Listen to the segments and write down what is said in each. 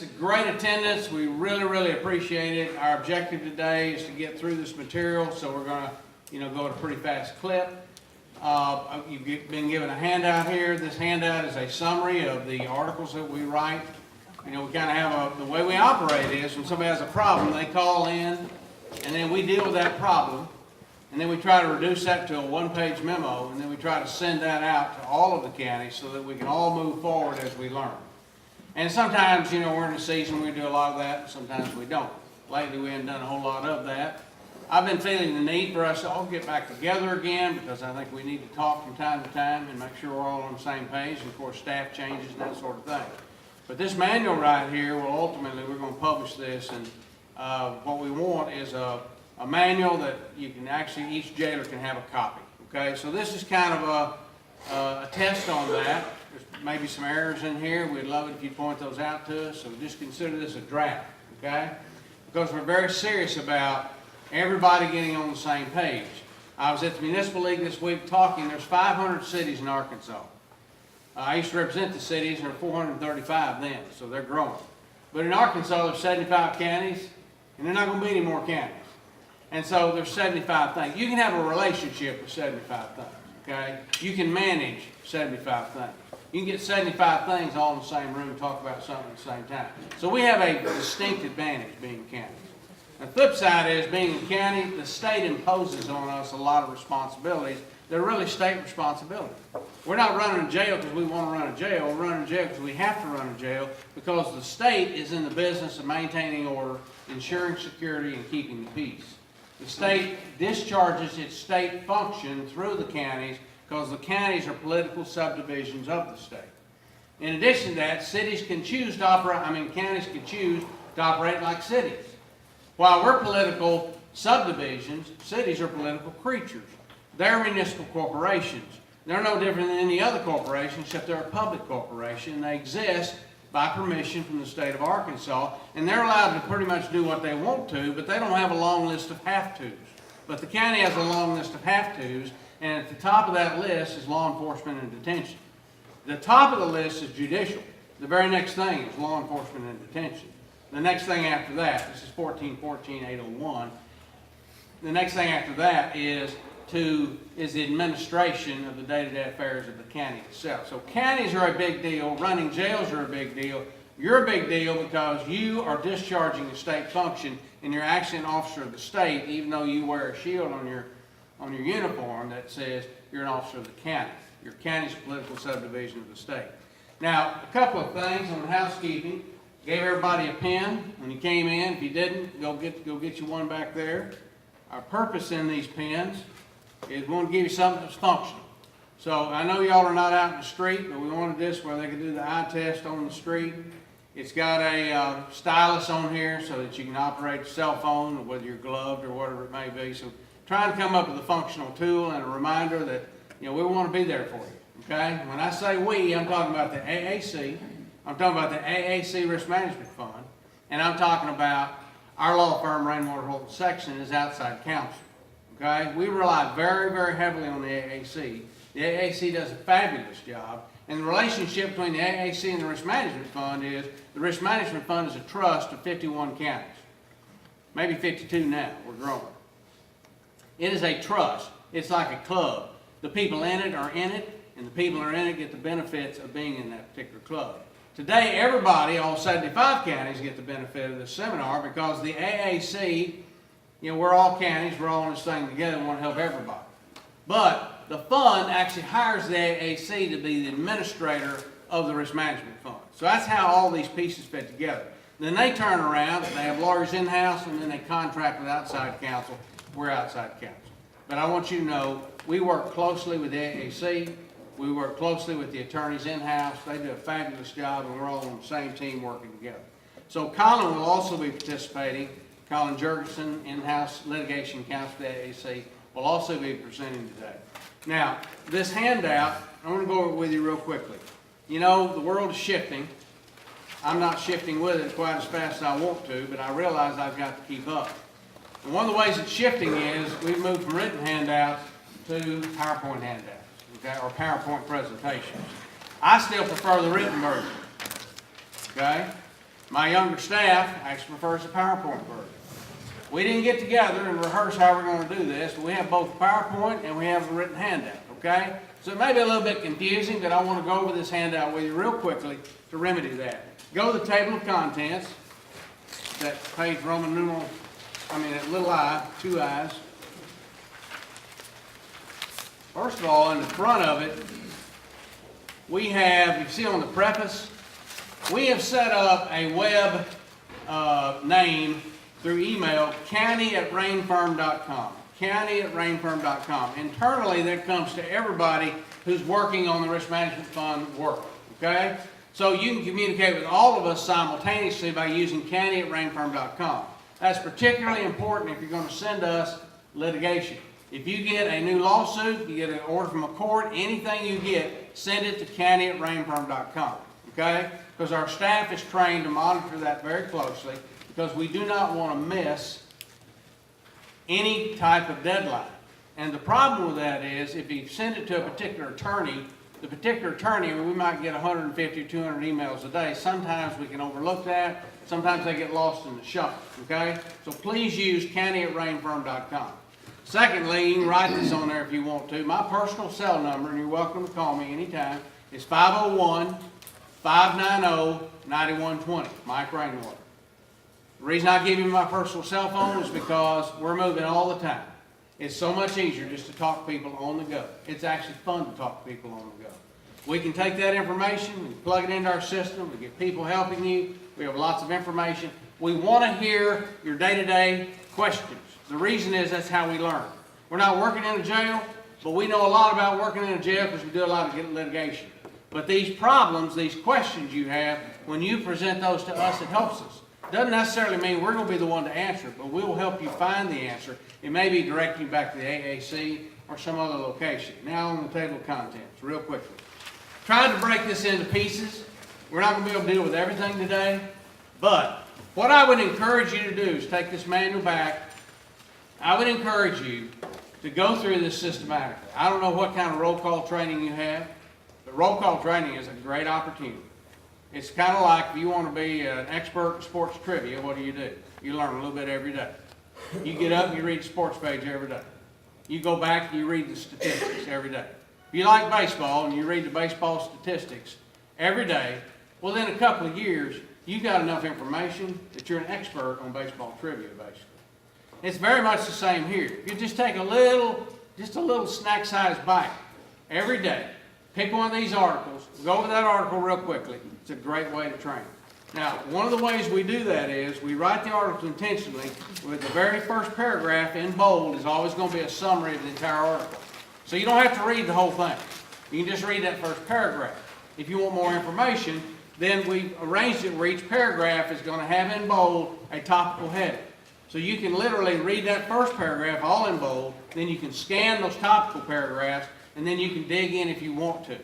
great attendance. We really appreciate it. Our objective today is to get through this material, so we're going to, go at a pretty fast clip. You've been given a handout here. This handout is a summary of the articles that we write. We kind of have the way we operate is when somebody has a problem, they call in, and then we deal with that problem, and then we try to reduce that to a one-page memo, and then we try to send that out to all of the counties so that we can all move forward as we learn. And sometimes, we're in the season, we do a lot of that, and sometimes we don't. Lately, we haven't done a whole lot of that. I've been feeling the need for us to all get back together again because I think we need to talk from time to time and make sure we're all on the same page. And of course, staff changes and that sort of thing. But this manual right here will ultimately, we're going to publish this, and what we want is a manual that you can actually, each jailer can have a copy. Okay, so this is kind of a test on that. There's maybe some errors in here. We'd love it if you point those out to us. So just consider this a draft, okay? Because we're very serious about everybody getting on the same page. I was at the Municipal League this week talking. There's 500 cities in Arkansas. I used to represent the cities, and there are 435 then, so they're growing. But in Arkansas, there's 75 counties, and there's not going to be any more counties. And so there's 75 things. You can have a relationship with 75 things, okay? You can manage 75 things. You can get 75 things all in the same room and talk about something at the same time. So we have a distinct advantage being counties. The flip side is being a county, the state imposes on us a lot of responsibilities. They're really state responsibilities. We're not running a jail because we want to run a jail. We're running a jail because we have to run a jail because the state is in the business of maintaining order, ensuring security, and keeping the peace. The state discharges its state function through the counties because the counties are political subdivisions of the state. In addition to that, cities can choose to operate, counties can choose to operate like cities. While we're political subdivisions, cities are political creatures. They're municipal corporations. They're no different than any other corporation, except they're a public corporation. They exist by permission from the state of Arkansas, and they're allowed to pretty much do what they want to, but they don't have a long list of have-tos. But the county has a long list of have-tos, and at the top of that list is law enforcement and detention. The top of the list is judicial. The very next thing is law enforcement and detention. The next thing after that, this is 1414-801. The next thing after that is the administration of the day-to-day affairs of the county itself. So counties are a big deal. Running jails are a big deal. You're a big deal because you are discharging a state function, and you're actually an officer of the state, even though you wear a shield on your uniform that says you're an officer of the county. Your county's a political subdivision of the state. Now, a couple of things on housekeeping. Gave everybody a pen when you came in. If you didn't, go get you one back there. Our purpose in these pens is we want to give you something that's functional. So I know y'all are not out in the street, but we wanted this where they can do the eye test on the street. It's got a stylus on here so that you can operate a cell phone, whether you're gloved or whatever it may be. So trying to come up with a functional tool and a reminder that we want to be there for you. Okay? When I say we, I'm talking about the AAC. I'm talking about the AAC Risk Management Fund, and I'm talking about our law firm, Rainwater, Holt & Sexton, is outside counsel. Okay? We rely very heavily on the AAC. The AAC does a fabulous job, and the relationship between the AAC and the Risk Management Fund is the Risk Management Fund is a trust of 51 counties. Maybe 52 now. We're growing. It is a trust. It's like a club. The people in it are in it, and the people who are in it get the benefits of being in that particular club. Today, everybody, all 75 counties, get the benefit of this seminar because the AAC, we're all counties, we're all in this thing together, we want to help everybody. But the fund actually hires the AAC to be the administrator of the Risk Management Fund. So that's how all these pieces fit together. Then they turn around, they have lawyers in-house, and then they contract with outside counsel. We're outside counsel. But I want you to know, we work closely with the AAC. We work closely with the attorneys in-house. They do a fabulous job, and we're all on the same team working together. So Colin will also be participating. Colin Jurgensen, in-house litigation counsel for the AAC, will also be presenting today. Now, this handout, I want to go over it with you real quickly. The world is shifting. I'm not shifting with it quite as fast as I want to, but I realize I've got to keep up. And one of the ways it's shifting is we've moved from written handouts to PowerPoint handouts. Okay, or PowerPoint presentations. I still prefer the written version. Okay? My younger staff actually prefers the PowerPoint version. We didn't get together and rehearse how we're going to do this, but we have both PowerPoint and we have a written handout, okay? So it may be a little bit confusing, but I want to go over this handout with you real quickly to remedy that. Go to the table of contents, that page Roman numeral, that little I, 2 I's. First of all, in the front of it, we have, you see on the preface, we have set up a web name through email, county@rainfirm.com. County@rainfirm.com. Internally, that comes to everybody who's working on the risk management fund work. Okay? So you can communicate with all of us simultaneously by using county@rainfirm.com. That's particularly important if you're going to send us litigation. If you get a new lawsuit, you get an order from a court, anything you get, send it to county@rainfirm.com. Okay? Because our staff is trained to monitor that very closely, because we do not want to miss any type of deadline. And the problem with that is, if you send it to a particular attorney, the particular attorney, we might get 150 or 200 emails a day. Sometimes we can overlook that. Sometimes they get lost in the shuffle. Okay? So please use county@rainfirm.com. Secondly, you can write this on there if you want to. My personal cell number, and you're welcome to call me anytime, is 501-590-9120. Mike Rainwater. The reason I give you my personal cell phone is because we're moving all the time. It's so much easier just to talk to people on the go. It's actually fun to talk to people on the go. We can take that information, we can plug it into our system, we get people helping you, we have lots of information. We want to hear your day-to-day questions. The reason is that's how we learn. We're not working in a jail, but we know a lot about working in a jail because we do a lot of litigation. But these problems, these questions you have, when you present those to us, it helps us. Doesn't necessarily mean we're going to be the one to answer it, but we will help you find the answer. It may be directing you back to the AAC or some other location. Now on the table of contents, real quickly. Tried to break this into pieces. We're not going to be able to deal with everything today, but what I would encourage you to do is take this manual back. I would encourage you to go through this systematically. I don't know what kind of roll call training you have, but roll call training is a great opportunity. It's kind of like if you want to be an expert in sports trivia, what do? You learn a little bit every day. You get up and you read the sports page every day. You go back and you read the statistics every day. If you like baseball and you read the baseball statistics every day, well, in a couple of years, you've got enough information that you're an expert on baseball trivia, basically. It's very much the same here. If you just take just a little snack-sized bite every day, pick one of these articles, go over that article real quickly. It's a great way to train. Now, one of the ways we do that is we write the articles intentionally with the very first paragraph in bold is always going to be a summary of the entire article. So you don't have to read the whole thing. You can just read that first paragraph. If you want more information, then we arranged it where each paragraph is going to have in bold a topical heading. So you can literally read that first paragraph all in bold, then you can scan those topical paragraphs, and then you can dig in if you want to.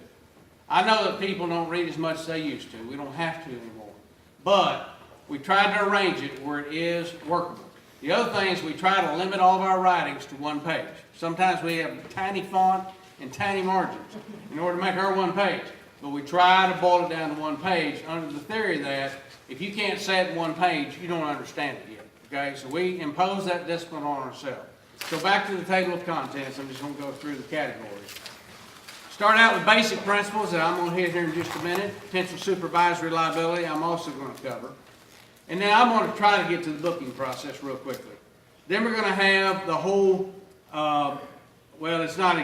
I know that people don't read as much as they used to. We don't have to anymore. But we tried to arrange it where it is workable. The other thing is we try to limit all of our writings to one page. Sometimes we have tiny font and tiny margins in order to make our one page. But we try to boil it down to one page under the theory that if you can't say it in one page, you don't understand it yet. Okay? So we impose that discipline on ourselves. So back to the table of contents. I'm just going to go through the categories. Start out with basic principles that I'm going to hit here in just a minute. Potential supervisory liability I'm also going to cover. And then I'm going to try to get to the booking process real quickly. Then we're going to have the whole, well, it's not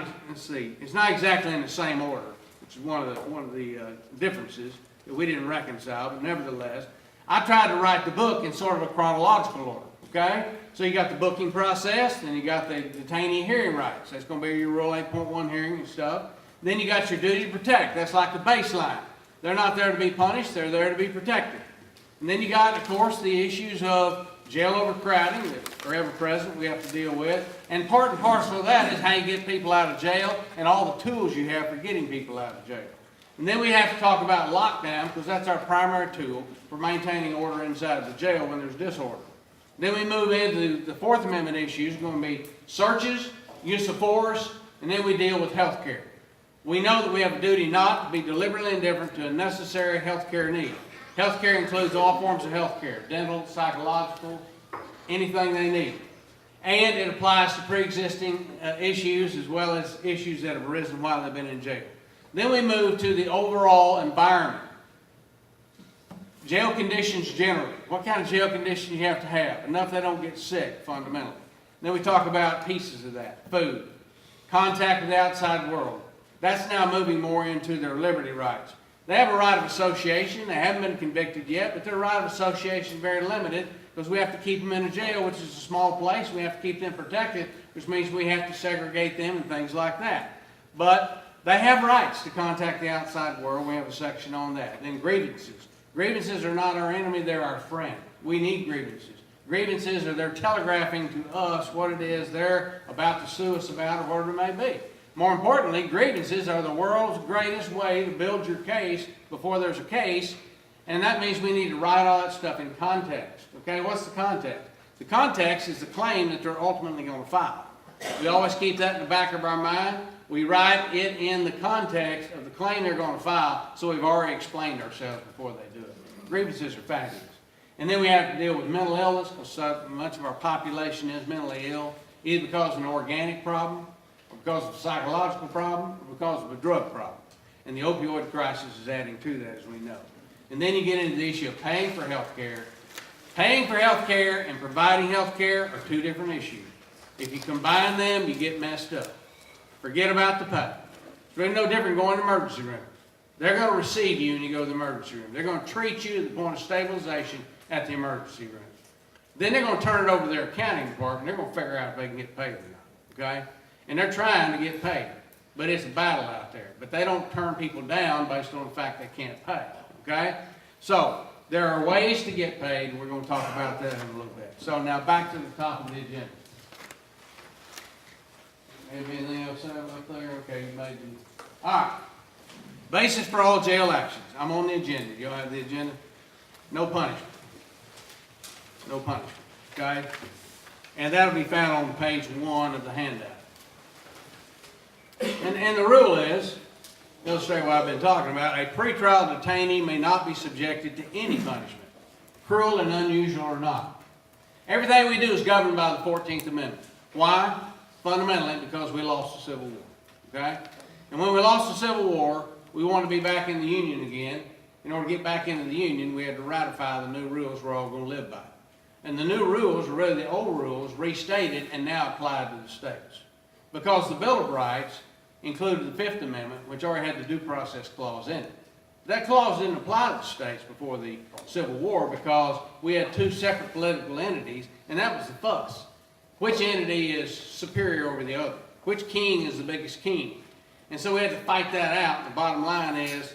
exactly in the same order, which is one of the differences that we didn't reconcile, but nevertheless, I tried to write the book in sort of a chronological order, okay? So you got the booking process, then you got the detainee hearing rights. That's going to be your Rule 8.1 hearing and stuff. Then you got your duty to protect. That's like the baseline. They're not there to be punished. They're there to be protected. And then you got, of course, the issues of jail overcrowding that are ever present we have to deal with. And part and parcel of that is how you get people out of jail and all the tools you have for getting people out of jail. And then we have to talk about lockdown because that's our primary tool for maintaining order inside the jail when there's disorder. Then we move into the Fourth Amendment issues. It's going to be searches, use of force, and then we deal with health care. We know that we have a duty not to be deliberately indifferent to a necessary health care need. Health care includes all forms of health care, dental, psychological, anything they need. And it applies to pre-existing issues as well as issues that have arisen while they've been in jail. Then we move to the overall environment. Jail conditions generally. What kind of jail conditions you have to have? Enough they don't get sick, fundamentally. Then we talk about pieces of that. Food. Contact with the outside world. That's now moving more into their liberty rights. They have a right of association. They haven't been convicted yet, but their right of association is very limited because we have to keep them in a jail, which is a small place. We have to keep them protected, which means we have to segregate them and things like that. But they have rights to contact the outside world. We have a section on that. Then grievances. Grievances are not our enemy, they're our friend. We need grievances. Grievances are they're telegraphing to us what it is they're about to sue us about or whatever it may be. More importantly, grievances are the world's greatest way to build your case before there's a case, and that means we need to write all that stuff in context. Okay, what's the context? The context is the claim that they're ultimately going to file. We always keep that in the back of our mind. We write it in the context of the claim they're going to file, so we've already explained ourselves before they do it. Grievances are fabulous. And then we have to deal with mental illness, because so much of our population is mentally ill, either because of an organic problem, or because of a psychological problem, or because of a drug problem. And the opioid crisis is adding to that, as we know. And then you get into the issue of paying for health care. Paying for health care and providing health care are two different issues. If you combine them, you get messed up. Forget about the pay. It's really no different going to the emergency room. They're going to receive you when you go to the emergency room. They're going to treat you to the point of stabilization at the emergency room. Then they're going to turn it over to their accounting department. They're going to figure out if they can get paid or not. Okay? And they're trying to get paid. But it's a battle out there. But they don't turn people down based on the fact they can't pay. Okay? So, there are ways to get paid, and we're going to talk about that in a little bit. So now back to the top of the agenda. Anything else up there? Okay, you made them. All right. Basis for all jail actions. I'm on the agenda. You all have the agenda? No punishment. No punishment. Okay? And that'll be found on page 1 of the handout. And the rule is, illustrate what I've been talking about, a pretrial detainee may not be subjected to any punishment, cruel and unusual or not. Everything we do is governed by the 14th Amendment. Why? Fundamentally, because we lost the Civil War. Okay? And when we lost the Civil War, we wanted to be back in the Union again. In order to get back into the Union, we had to ratify the new rules we're all going to live by. And the new rules, or really the old rules, restated and now applied to the states. Because the Bill of Rights included the Fifth Amendment, which already had the due process clause in it. That clause didn't apply to the states before the Civil War because we had two separate political entities, and that was the fuss. Which entity is superior over the other? Which king is the biggest king? And so we had to fight that out. The bottom line is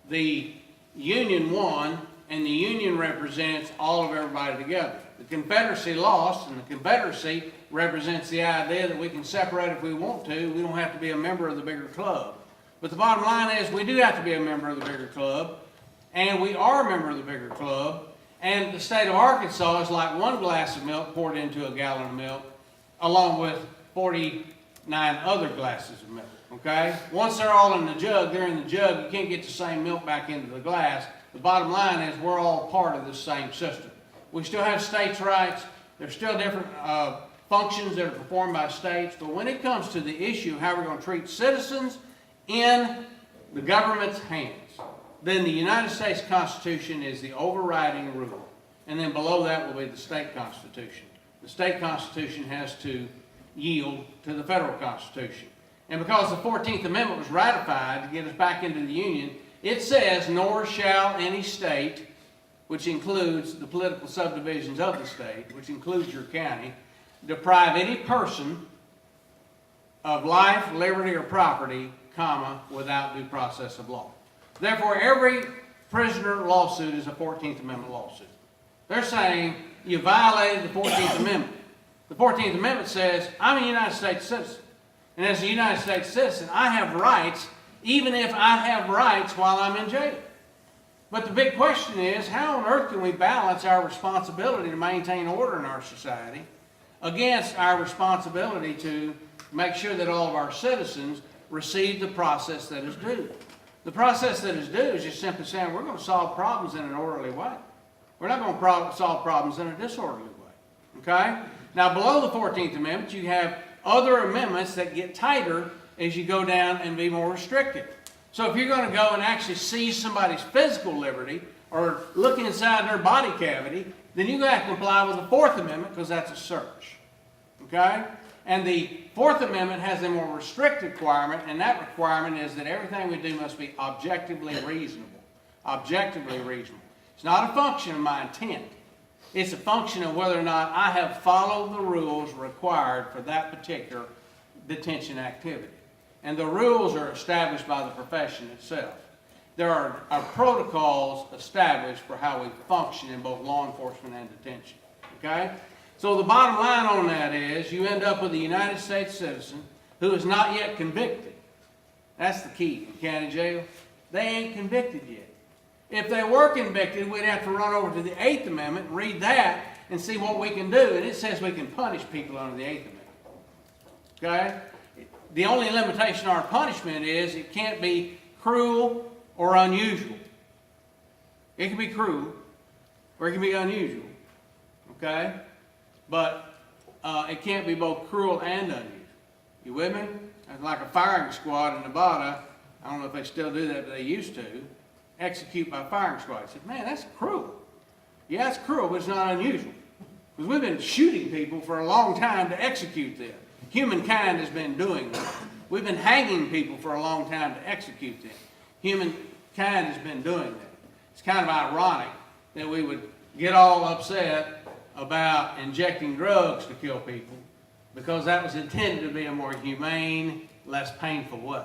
the Union won, and the Union represents all of everybody together. The Confederacy lost, and the Confederacy represents the idea that we can separate if we want to. We don't have to be a member of the bigger club. But the bottom line is we do have to be a member of the bigger club, and we are a member of the bigger club, and the state of Arkansas is like one glass of milk poured into a gallon of milk, along with 49 other glasses of milk, okay? Once they're all in the jug, they're in the jug. You can't get the same milk back into the glass. The bottom line is we're all part of this same system. We still have states' rights. There's still different functions that are performed by states, but when it comes to the issue of how we're going to treat citizens in the government's hands, then the United States Constitution is the overriding rule. And then below that will be the state constitution. The state constitution has to yield to the federal constitution. And because the 14th Amendment was ratified to get us back into the Union, it says, nor shall any state, which includes the political subdivisions of the state, which includes your county, deprive any person of life, liberty, or property, comma, without due process of law. Therefore, every prisoner lawsuit is a 14th Amendment lawsuit. They're saying you violated the 14th Amendment. The 14th Amendment says, I'm a United States citizen. And as a United States citizen, I have rights, even if I have rights while I'm in jail. But the big question is, how on earth can we balance our responsibility to maintain order in our society against our responsibility to make sure that all of our citizens receive the process that is due? The process that is due is just simply saying we're going to solve problems in an orderly way. We're not going to solve problems in a disorderly way. Okay? Now, below the 14th Amendment, you have other amendments that get tighter as you go down and be more restricted. So if you're going to go and actually seize somebody's physical liberty or look inside their body cavity, then you're going to have to comply with the Fourth Amendment because that's a search. Okay? And the Fourth Amendment has a more restricted requirement, and that requirement is that everything we do must be objectively reasonable. Objectively reasonable. It's not a function of my intent. It's a function of whether or not I have followed the rules required for that particular detention activity. And the rules are established by the profession itself. There are protocols established for how we function in both law enforcement and detention. Okay? So the bottom line on that is you end up with a United States citizen who is not yet convicted. That's the key in county jail. They ain't convicted yet. If they were convicted, we'd have to run over to the Eighth Amendment, read that, and see what we can do. And it says we can punish people under the Eighth Amendment. Okay? The only limitation on our punishment is it can't be cruel or unusual. It can be cruel or it can be unusual. Okay? But it can't be both cruel and unusual. You with me? It's like a firing squad in Nevada. I don't know if they still do that, but they used to. Execute by firing squad. I said, man, that's cruel. Yeah, it's cruel, but it's not unusual. Because we've been shooting people for a long time to execute them. Humankind has been doing that. We've been hanging people for a long time to execute them. Humankind has been doing that. It's kind of ironic that we would get all upset about injecting drugs to kill people because that was intended to be a more humane, less painful way.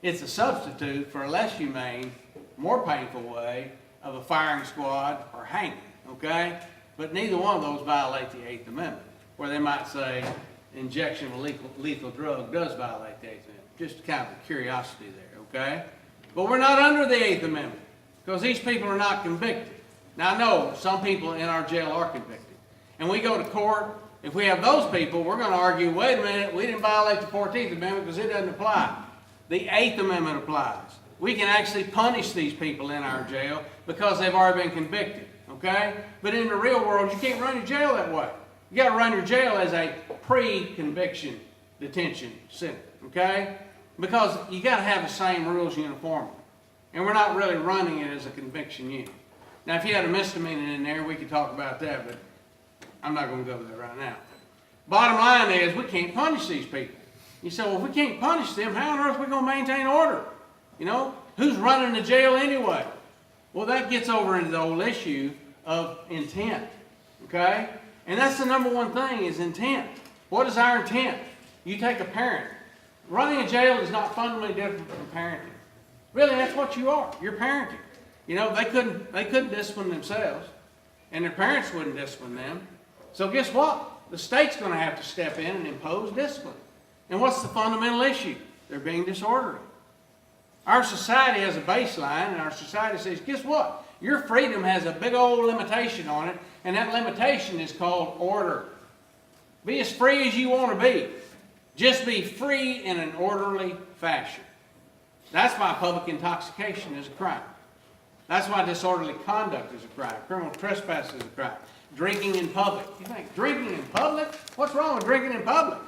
It's a substitute for a less humane, more painful way of a firing squad or hanging, okay? But neither one of those violate the Eighth Amendment, where they might say injection of lethal drug does violate the Eighth Amendment. Just kind of a curiosity there, okay? But we're not under the Eighth Amendment because these people are not convicted. Now, I know some people in our jail are convicted. And we go to court, if we have those people, we're going to argue, wait a minute, we didn't violate the 14th Amendment because it doesn't apply. The Eighth Amendment applies. We can actually punish these people in our jail because they've already been convicted, okay? But in the real world, you can't run your jail that way. You got to run your jail as a pre-conviction detention center, okay? Because you got to have the same rules uniformly. And we're not really running it as a conviction unit. Now, if you had a misdemeanor in there, we could talk about that, but I'm not going to go there right now. Bottom line is we can't punish these people. You say, well, if we can't punish them, how on earth are we going to maintain order? You know, who's running the jail anyway? Well, that gets over into the whole issue of intent, okay? And that's the number one thing is intent. What is our intent? You take a parent. Running a jail is not fundamentally different from parenting. Really, that's what you are. You're parenting. You know, they couldn't discipline themselves, and their parents wouldn't discipline them. So guess what? The state's going to have to step in and impose discipline. And what's the fundamental issue? They're being disorderly. Our society has a baseline, and our society says, guess what? Your freedom has a big old limitation on it, and that limitation is called order. Be as free as you want to be. Just be free in an orderly fashion. That's why public intoxication is a crime. That's why disorderly conduct is a crime. Criminal trespass is a crime. Drinking in public. You think, drinking in public? What's wrong with drinking in public?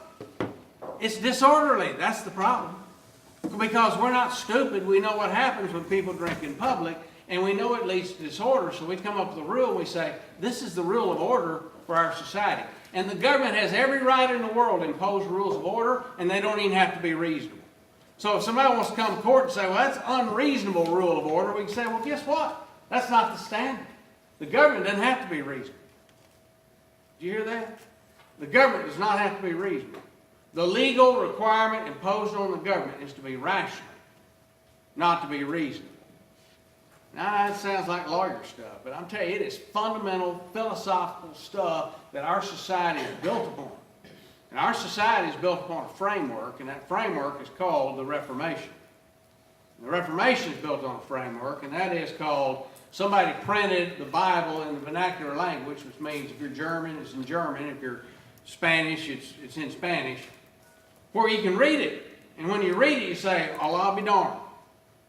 It's disorderly. That's the problem. Because we're not stupid. We know what happens when people drink in public, and we know it leads to disorder. So we come up with a rule. We say, this is the rule of order for our society. And the government has every right in the world to impose rules of order, and they don't even have to be reasonable. So if somebody wants to come to court and say, well, that's unreasonable rule of order, we can say, well, guess what? That's not the standard. The government doesn't have to be reasonable. Did you hear that? The government does not have to be reasonable. The legal requirement imposed on the government is to be rational, not to be reasonable. Now, that sounds like lawyer stuff, but I'm telling you, it is fundamental philosophical stuff that our society is built upon. And our society is built upon a framework, and that framework is called the Reformation. And the Reformation is built on a framework, and that is called, somebody printed the Bible in the vernacular language, which means if you're German, it's in German. If you're Spanish, it's in Spanish, where you can read it. And when you read it, you say, Allah be darned.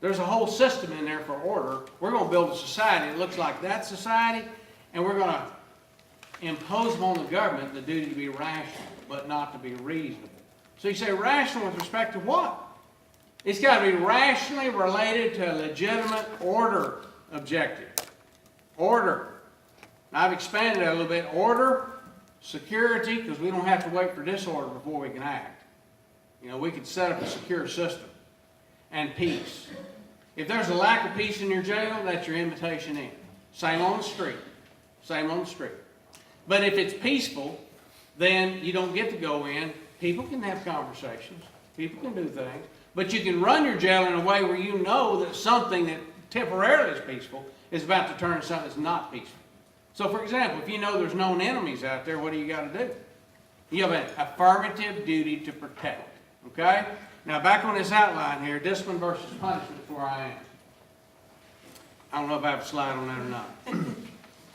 There's a whole system in there for order. We're going to build a society that looks like that society, and we're going to impose upon the government the duty to be rational, but not to be reasonable. So you say rational with respect to what? It's got to be rationally related to a legitimate order objective. Order. Now, I've expanded that a little bit. Order, security, because we don't have to wait for disorder before we can act. You know, we could set up a secure system. And peace. If there's a lack of peace in your jail, that's your invitation in. Same on the street. Same on the street. But if it's peaceful, then you don't get to go in. People can have conversations. People can do things. But you can run your jail in a way where you know that something that temporarily is peaceful is about to turn into something that's not peaceful. So, for example, if you know there's known enemies out there, what do you got to do? You have an affirmative duty to protect. Okay? Now, back on this outline here, discipline versus punishment is where I am. I don't know if I have a slide on that or not.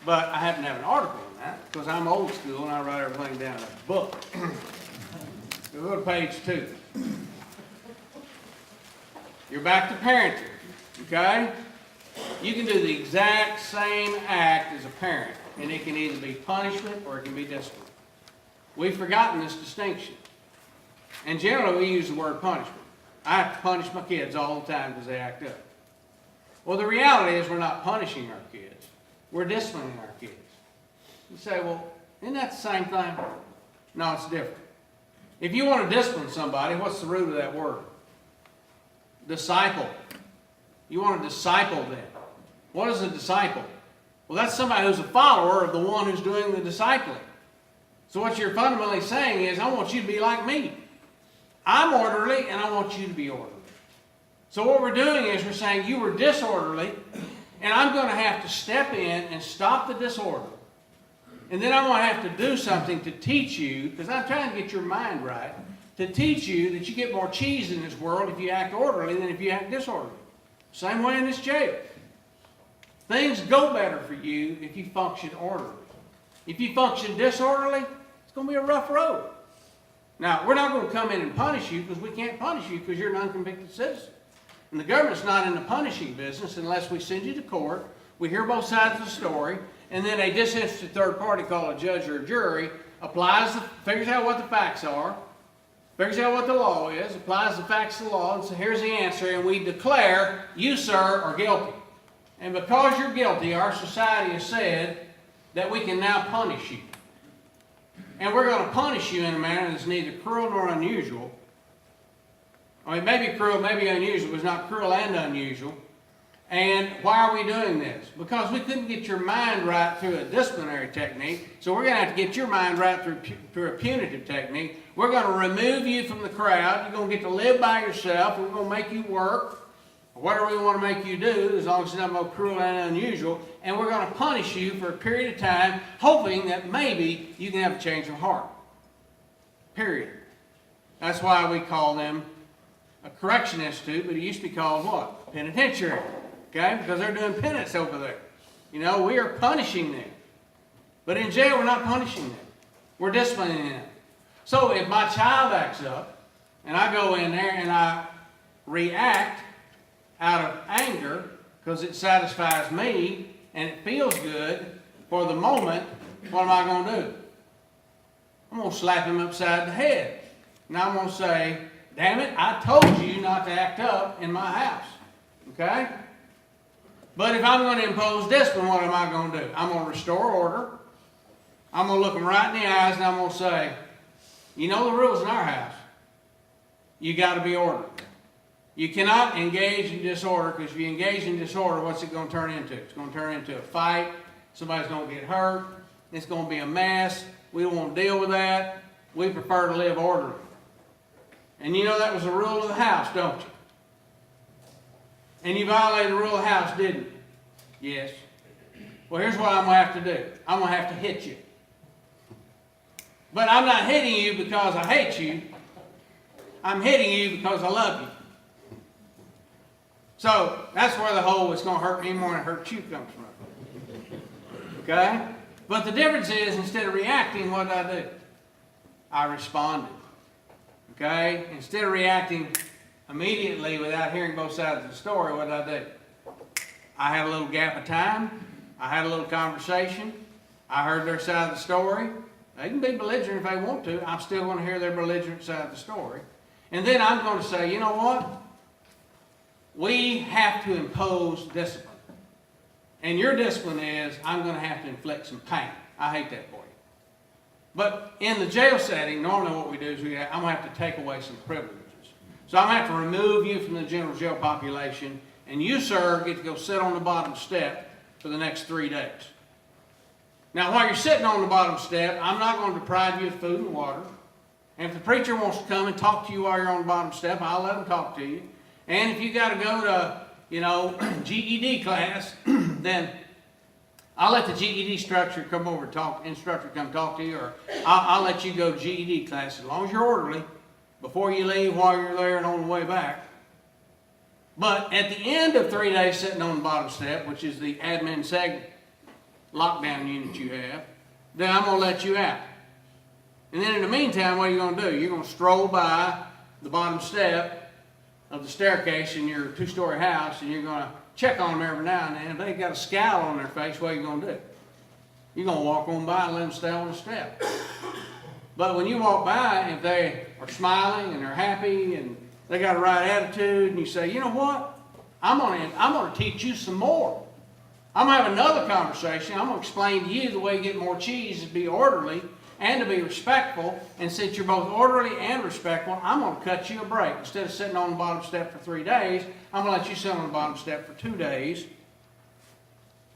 But I happen to have an article on that because I'm old school and I write everything down in a book. So go to page 2. You're back to parenting, okay? You can do the exact same act as a parent, and it can either be punishment or it can be discipline. We've forgotten this distinction. And generally, we use the word punishment. I have to punish my kids all the time because they act up. Well, the reality is we're not punishing our kids. We're disciplining our kids. You say, well, isn't that the same thing? No, it's different. If you want to discipline somebody, what's the root of that word? Disciple. You want to disciple them. What is a disciple? Well, that's somebody who's a follower of the one who's doing the discipling. So what you're fundamentally saying is, I want you to be like me. I'm orderly, and I want you to be orderly. So what we're doing is we're saying you were disorderly, and I'm going to have to step in and stop the disorder. And then I'm going to have to do something to teach you, because I'm trying to get your mind right, to teach you that you get more cheese in this world if you act orderly than if you act disorderly. Same way in this jail. Things go better for you if you function orderly. If you function disorderly, it's going to be a rough road. Now, we're not going to come in and punish you because we can't punish you because you're an unconvicted citizen. And the government's not in the punishing business unless we send you to court, we hear both sides of the story, and then a disinterested third party called a judge or a jury figures out what the facts are, figures out what the law is, applies the facts to the law, and so here's the answer, and we declare you, sir, are guilty. And because you're guilty, our society has said that we can now punish you. And we're going to punish you in a manner that's neither cruel nor unusual. I mean, maybe cruel, maybe unusual, but it's not cruel and unusual. And why are we doing this? Because we couldn't get your mind right through a disciplinary technique, so we're going to have to get your mind right through a punitive technique. We're going to remove you from the crowd. You're going to get to live by yourself. We're going to make you work, or whatever we want to make you do, as long as it's not more cruel and unusual. And we're going to punish you for a period of time, hoping that maybe you can have a change of heart. Period. That's why we call them a correction institute, but it used to be called what? Penitentiary. Okay? Because they're doing penance over there. You know, we are punishing them. But in jail, we're not punishing them. We're disciplining them. So if my child acts up, and I go in there and I react out of anger, because it satisfies me, and it feels good for the moment, what am I going to do? I'm going to slap him upside the head. Now I'm going to say, damn it, I told you not to act up in my house. Okay? But if I'm going to impose discipline, what am I going to do? I'm going to restore order. I'm going to look them right in the eyes and I'm going to say, you know the rules in our house. You got to be ordered. You cannot engage in disorder, because if you engage in disorder, what's it going to turn into? It's going to turn into a fight. Somebody's going to get hurt. It's going to be a mess. We don't want to deal with that. We prefer to live orderly. And you know that was the rule of the house, don't you? And you violated the rule of the house, didn't you? Yes. Well, here's what I'm going to have to do. I'm going to have to hit you. But I'm not hitting you because I hate you. I'm hitting you because I love you. So that's where the whole "it's going to hurt me more than it hurts you" comes from. Okay? But the difference is, instead of reacting, what did I do? I responded. Okay? Instead of reacting, immediately, without hearing both sides of the story, what did I do? I had a little gap of time. I had a little conversation. I heard their side of the story. They can be belligerent if they want to. I'm still going to hear their belligerent side of the story. And then I'm going to say, you know what? We have to impose discipline. And your discipline is, I'm going to have to inflict some pain. I hate that for you. But in the jail setting, normally what we do is I'm going to have to take away some privileges. So I'm going to have to remove you from the general jail population, and you, sir, get to go sit on the bottom step for the next 3 days. Now, while you're sitting on the bottom step, I'm not going to deprive you of food and water. And if the preacher wants to come and talk to you while you're on the bottom step, I'll let him talk to you. And if you got to go to, GED class, then I'll let the GED instructor come talk to you, or I'll let you go to GED class as long as you're orderly before you leave, while you're there, and on the way back. But at the end of 3 days sitting on the bottom step, which is the admin seg lockdown unit you have, then I'm going to let you out. And then in the meantime, what are you going to do? You're going to stroll by the bottom step of the staircase in your 2-story house, and you're going to check on them every now and then. If they've got a scowl on their face, what are you going to do? You're going to walk on by and let them stay on the step. But when you walk by, if they are smiling and they're happy and they got a right attitude, and you say, you know what? I'm going to teach you some more. I'm going to have another conversation. I'm going to explain to you the way you get more cheese is to be orderly and to be respectful. And since you're both orderly and respectful, I'm going to cut you a break. Instead of sitting on the bottom step for 3 days, I'm going to let you sit on the bottom step for 2 days.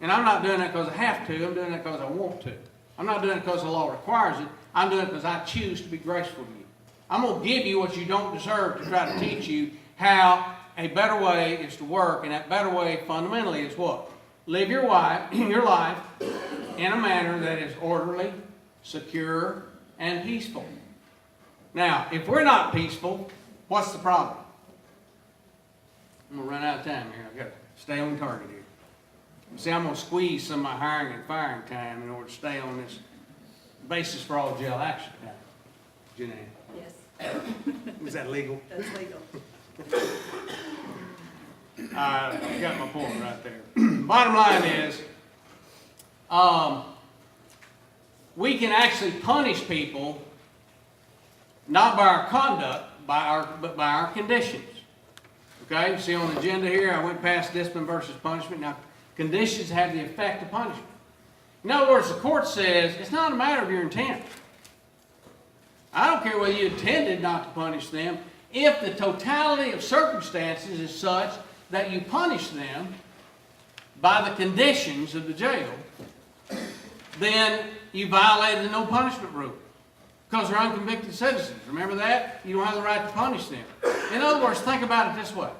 And I'm not doing that because I have to. I'm doing that because I want to. I'm not doing it because the law requires it. I'm doing it because I choose to be graceful to you. I'm going to give you what you don't deserve to try to teach you how a better way is to work. And that better way fundamentally is what? Live your life in a manner that is orderly, secure, and peaceful. Now, if we're not peaceful, what's the problem? I'm going to run out of time here. I've got to stay on target here. See, I'm going to squeeze some of my hiring and firing time in order to stay on this basis for all jail action time. Janine? Yes. Is that legal? That's legal. I got my point right there. Bottom line is, we can actually punish people not by our conduct, but by our conditions. Okay, you see on the agenda here, I went past discipline versus punishment. Now, conditions have the effect of punishment. In other words, the court says it's not a matter of your intent. I don't care whether you intended not to punish them. If the totality of circumstances is such that you punish them by the conditions of the jail, then you violated the no punishment rule because they're unconvicted citizens. Remember that? You don't have the right to punish them. In other words, think about it this way.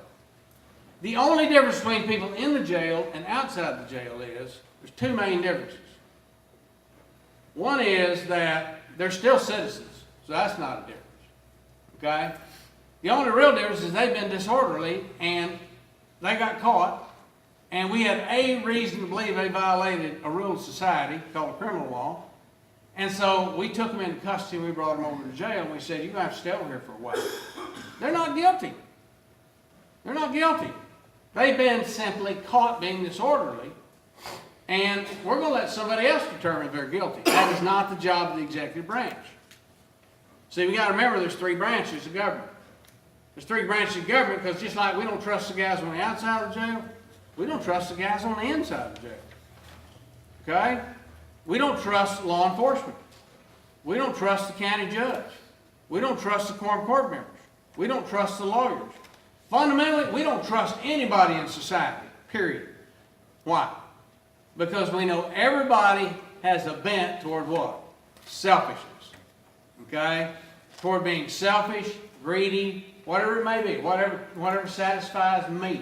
The only difference between people in the jail and outside the jail is there's 2 main differences. One is that they're still citizens, so that's not a difference. Okay? The only real difference is they've been disorderly and they got caught, and we had a reason to believe they violated a rule of society called criminal law. And so we took them into custody and we brought them over to jail, and we said, you're going to have to stay over here for a while. They're not guilty. They're not guilty. They've been simply caught being disorderly, and we're going to let somebody else determine if they're guilty. That is not the job of the executive branch. See, we got to remember there's 3 branches of government. There's 3 branches of government because just like we don't trust the guys on the outside of the jail, we don't trust the guys on the inside of the jail. Okay? We don't trust law enforcement. We don't trust the county judge. We don't trust the quorum court members. We don't trust the lawyers. Fundamentally, we don't trust anybody in society, period. Why? Because we know everybody has a bent toward what? Selfishness. Okay? Toward being selfish, greedy, whatever it may be, whatever satisfies me.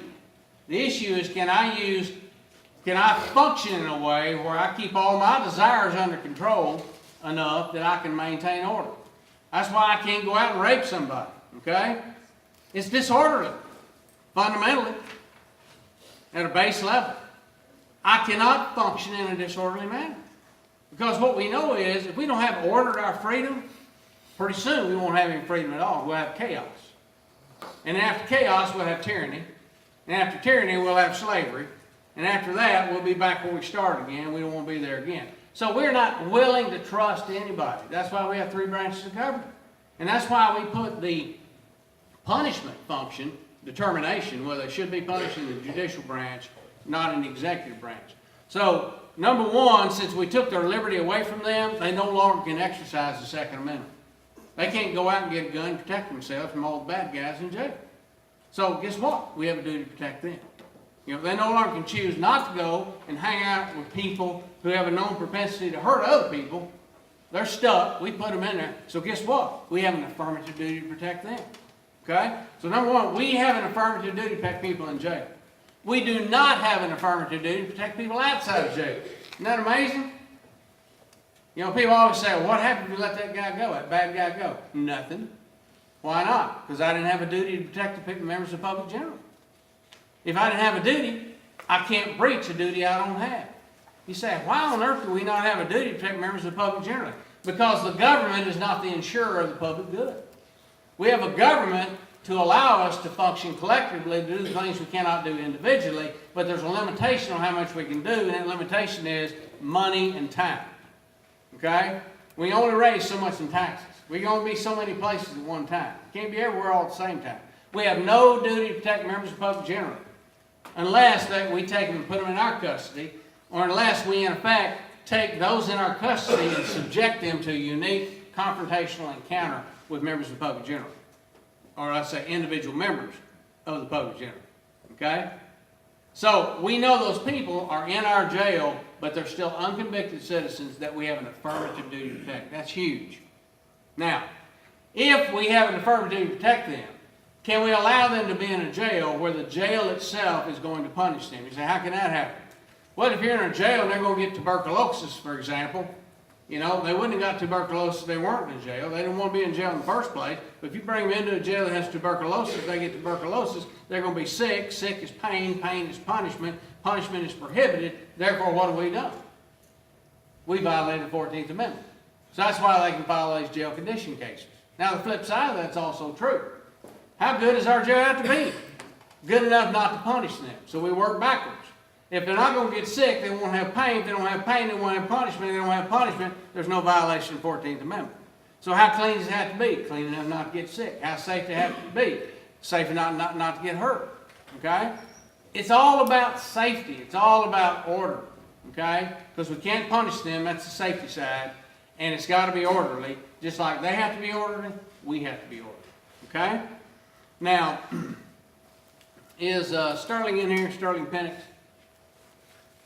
The issue is, can I function in a way where I keep all my desires under control enough that I can maintain order? That's why I can't go out and rape somebody, okay? It's disorderly, fundamentally, at a base level. I cannot function in a disorderly manner. Because what we know is, if we don't have order to our freedom, pretty soon we won't have any freedom at all. We'll have chaos. And after chaos, we'll have tyranny. And after tyranny, we'll have slavery. And after that, we'll be back where we started again. We don't want to be there again. So we're not willing to trust anybody. That's why we have three branches of government. And that's why we put the punishment function, determination, whether they should be punished in the judicial branch, not in the executive branch. So, number one, since we took their liberty away from them, they no longer can exercise the Second Amendment. They can't go out and get a gun and protect themselves from all the bad guys in jail. So, guess what? We have a duty to protect them. They no longer can choose not to go and hang out with people who have a known propensity to hurt other people. They're stuck. We put them in there. So guess what? We have an affirmative duty to protect them. Okay? So number one, we have an affirmative duty to protect people in jail. We do not have an affirmative duty to protect people outside of jail. Isn't that amazing? People always say, well, what happened if we let that guy go, that bad guy go? Nothing. Why not? Because I didn't have a duty to protect the members of the public generally. If I didn't have a duty, I can't breach a duty I don't have. You say, why on earth do we not have a duty to protect members of the public generally? Because the government is not the insurer of the public good. We have a government to allow us to function collectively, to do the things we cannot do individually, but there's a limitation on how much we can do, and that limitation is money and time. Okay? We only raise so much in taxes. We can only be so many places at one time. Can't be everywhere all at the same time. We have no duty to protect members of the public generally, unless we take them and put them in our custody, or unless we, in effect, take those in our custody and subject them to a unique confrontational encounter with members of the public generally. Or I say individual members of the public generally. Okay? So we know those people are in our jail, but they're still unconvicted citizens that we have an affirmative duty to protect. That's huge. Now, if we have an affirmative duty to protect them, can we allow them to be in a jail where the jail itself is going to punish them? You say, how can that happen? Well, if you're in a jail and they're going to get tuberculosis, for example, they wouldn't have got tuberculosis if they weren't in jail. They didn't want to be in jail in the first place. But if you bring them into a jail that has tuberculosis, they get tuberculosis, they're going to be sick. Sick is pain. Pain is punishment. Punishment is prohibited. Therefore, what have we done? We violated the 14th Amendment. So that's why they can file these jail condition cases. Now, the flip side of that's also true. How good does our jail have to be? Good enough not to punish them. So we work backwards. If they're not going to get sick, they won't have pain. If they don't have pain, they won't have punishment. If they don't have punishment, there's no violation of the 14th Amendment. So how clean does it have to be? Clean enough not to get sick. How safe does it have to be? Safe enough not to get hurt. Okay? It's all about safety. It's all about order. Okay? Because we can't punish them. That's the safety side. And it's got to be orderly. Just like they have to be orderly, we have to be orderly. Okay? Now, is Sterling in here? Sterling Penix?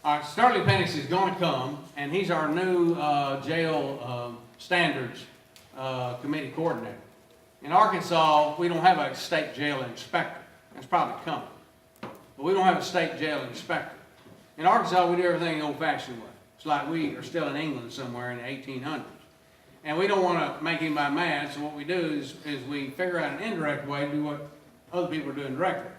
All right, Sterling Penix is going to come, and he's our new jail standards committee coordinator. In Arkansas, we don't have a state jail inspector. That's probably coming. But we don't have a state jail inspector. In Arkansas, we do everything the old-fashioned way. It's like we are still in England somewhere in the 1800s. And we don't want to make anybody mad, so what we do is we figure out an indirect way to do what other people are doing directly.